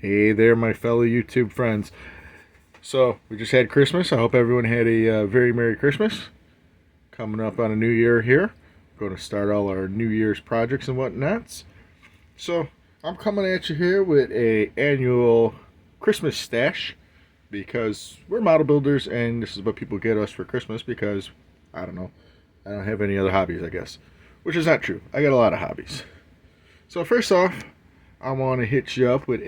Hey there, my fellow YouTube friends. So, we just had Christmas. I hope everyone had a very Merry Christmas. Coming up on a new year here. Going to start all our New Year's projects and whatnots. So, I'm coming at you here with a annual Christmas stash. Because we're model builders and this is what people get us for Christmas because, I don't know, I don't have any other hobbies, I guess. Which is not true. I got a lot of hobbies. So, first off, I want to hit you up with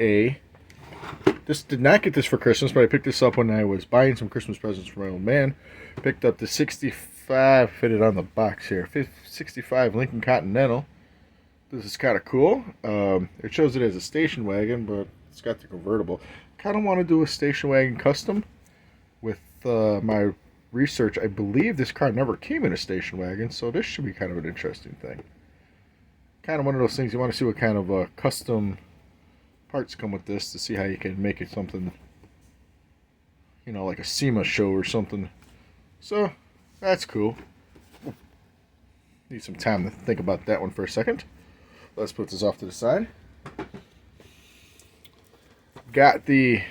this did not get this for Christmas, but I picked this up when I was buying some Christmas presents for my old man. Picked up the 65, fitted on the box here, 65 Lincoln Continental. This is kind of cool. It shows it as a station wagon, but it's got the convertible. Kind of want to do a station wagon custom. With my research, I believe this car never came in a station wagon, so this should be kind of an interesting thing. Kind of one of those things you want to see what kind of custom parts come with this to see how you can make it something, you know, like a SEMA show or something. So, that's cool. Need some time to think about that one for a second. Let's put this off to the side. Got the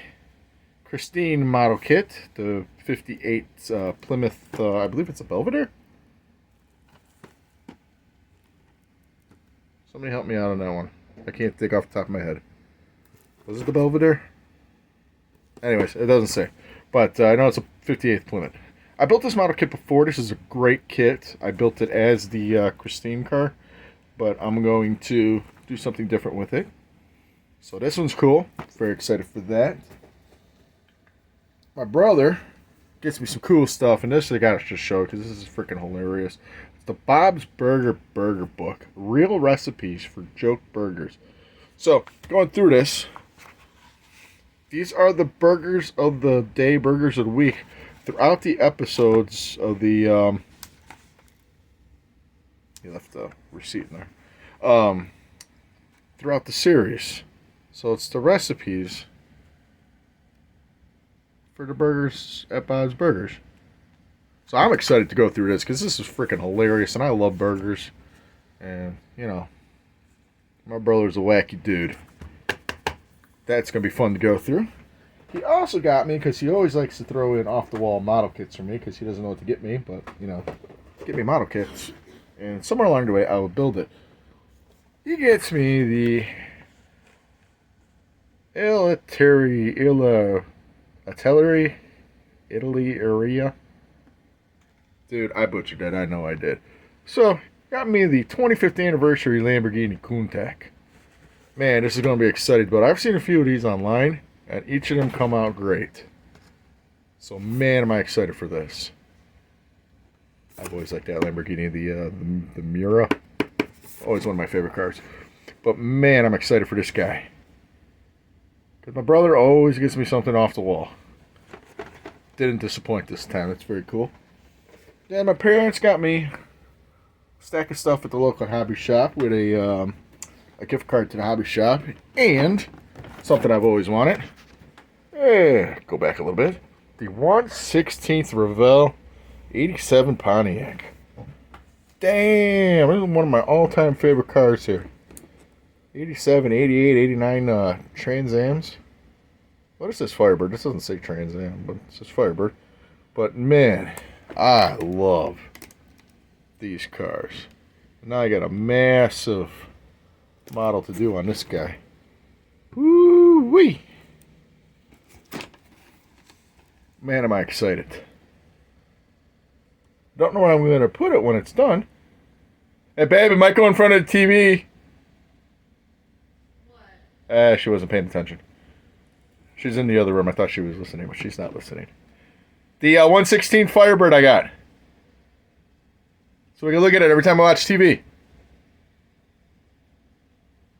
Christine model kit, the 58 Plymouth, I believe it's a Belvedere? Somebody help me out on that one. I can't think off the top of my head. Was it the Belvedere? Anyways, it doesn't say. But I know it's a 58th Plymouth. I built this model kit before. This is a great kit. I built it as the Christine car. But I'm going to do something different with it. So this one's cool. Very excited for that. My brother gets me some cool stuff. And this I got to just show because this is freaking hilarious. It's the Bob's Burger Book. Real recipes for joke burgers. So, going through this. These are the burgers of the day, burgers of the week, throughout the episodes of the, he left the receipt in there, throughout the series. So it's the recipes for the burgers at Bob's Burgers. So I'm excited to go through this, because this is freaking hilarious, and I love burgers, and, you know, my brother's a wacky dude. That's going to be fun to go through. He also got me, because he always likes to throw in off-the-wall model kits for me, because he doesn't know what to get me, but, you know, get me model kits. And somewhere along the way, I will build it. He gets me the Italy area. Dude, I butchered that. I know I did. So, got me the 25th anniversary Lamborghini Countach. Man, this is going to be exciting, but I've seen a few of these online, and each of them come out great. So, man, am I excited for this. I've always liked that Lamborghini, the Miura. Always one of my favorite cars. But, man, I'm excited for this guy. Because my brother always gets me something off the wall. Didn't disappoint this time. That's very cool. Then my parents got me a stack of stuff at the local hobby shop with a gift card to the hobby shop, and something I've always wanted. Go back a little bit. The 1/16 Revell 87 Pontiac. Damn, this is one of my all-time favorite cars here. 87, 88, 89 Trans Ams. What is this Firebird? This doesn't say Trans Am, but it says Firebird. But man, I love these cars. Now I got a massive model to do on this guy. Woo-wee! Man, am I excited. Don't know where I'm going to put it when it's done. Hey, babe, it might go in front of the TV. What? She wasn't paying attention. She's in the other room. I thought she was listening, but she's not listening. The 1/16 Firebird I got. So we can look at it every time I watch TV.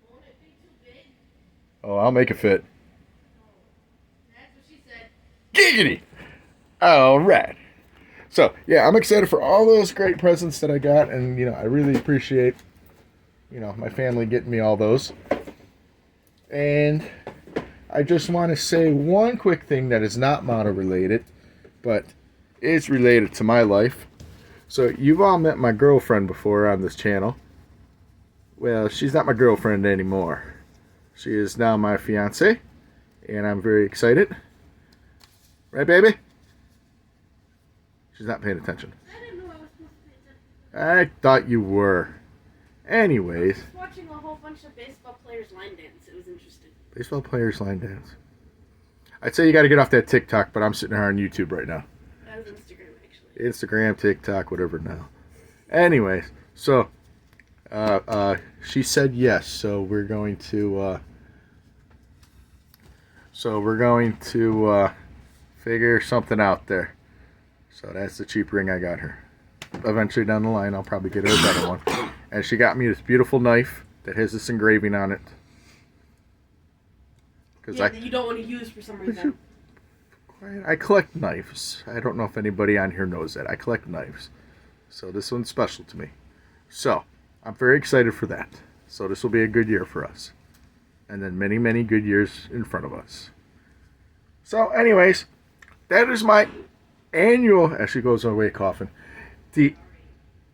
Won't it be too big? Oh, I'll make it fit. Oh, that's what she said. Giggity! Alright. So, yeah, I'm excited for all those great presents that I got, and, you know, I really appreciate, you know, my family getting me all those. And I just want to say one quick thing that is not model related, but is related to my life. So you've all met my girlfriend before on this channel. Well, she's not my girlfriend anymore. She is now my fiance. and I'm very excited. Right, baby? She's not paying attention. I didn't know I was supposed to pay attention. I thought you were. Anyways. I was watching a whole bunch of baseball players line dance. It was interesting. Baseball players line dance. I'd say you got to get off that TikTok, but I'm sitting here on YouTube right now. That was Instagram, actually. Instagram, TikTok, whatever now. Anyways, so she said yes, so we're going to figure something out there. So that's the cheap ring I got her. Eventually down the line, I'll probably get her a better one. And she got me this beautiful knife that has this engraving on it. Yeah, that you don't want to use for some reason. I collect knives. I don't know if anybody on here knows that. I collect knives. So this one's special to me. So, I'm very excited for that. So this will be a good year for us. And then many, many good years in front of us. So anyways, that is my annual, as she goes away coughing, the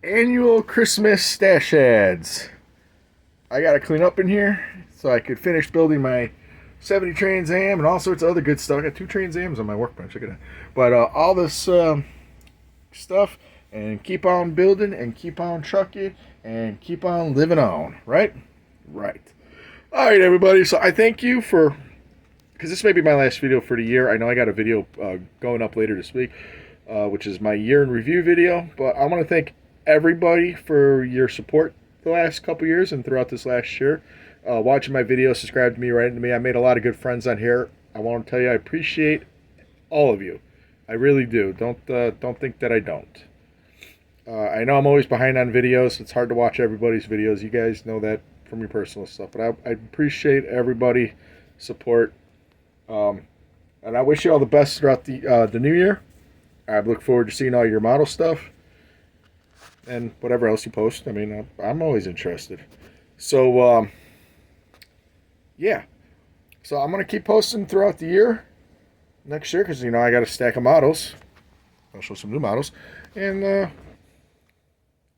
annual Christmas stash ads. I got to clean up in here so I could finish building my 70 Trans Am and all sorts of other good stuff. I got 2 Trans Ams on my workbench. Look at that. But all this stuff, and keep on building and keep on trucking and keep on living on. Right? Right. All right, everybody. So I thank you for, because this may be my last video for the year. I know I got a video going up later this week, which is my year in review video. But I want to thank everybody for your support the last couple years and throughout this last year. Watching my videos, subscribe to me, writing to me. I made a lot of good friends on here. I want to tell you I appreciate all of you. I really do. Don't think that I don't. I know I'm always behind on videos. It's hard to watch everybody's videos. You guys know that from your personal stuff. But I appreciate everybody support. And I wish you all the best throughout the new year. I look forward to seeing all your model stuff and whatever else you post. I mean, I'm always interested. So, yeah. So I'm going to keep posting throughout the year next year because, I got a stack of models. I'll show some new models. And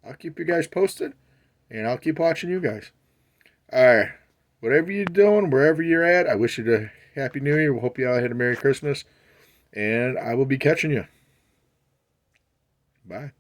I'll keep you guys posted. And I'll keep watching you guys. All right. Whatever you're doing, wherever you're at, I wish you a Happy New Year. We hope you all had a Merry Christmas. And I will be catching you. Bye.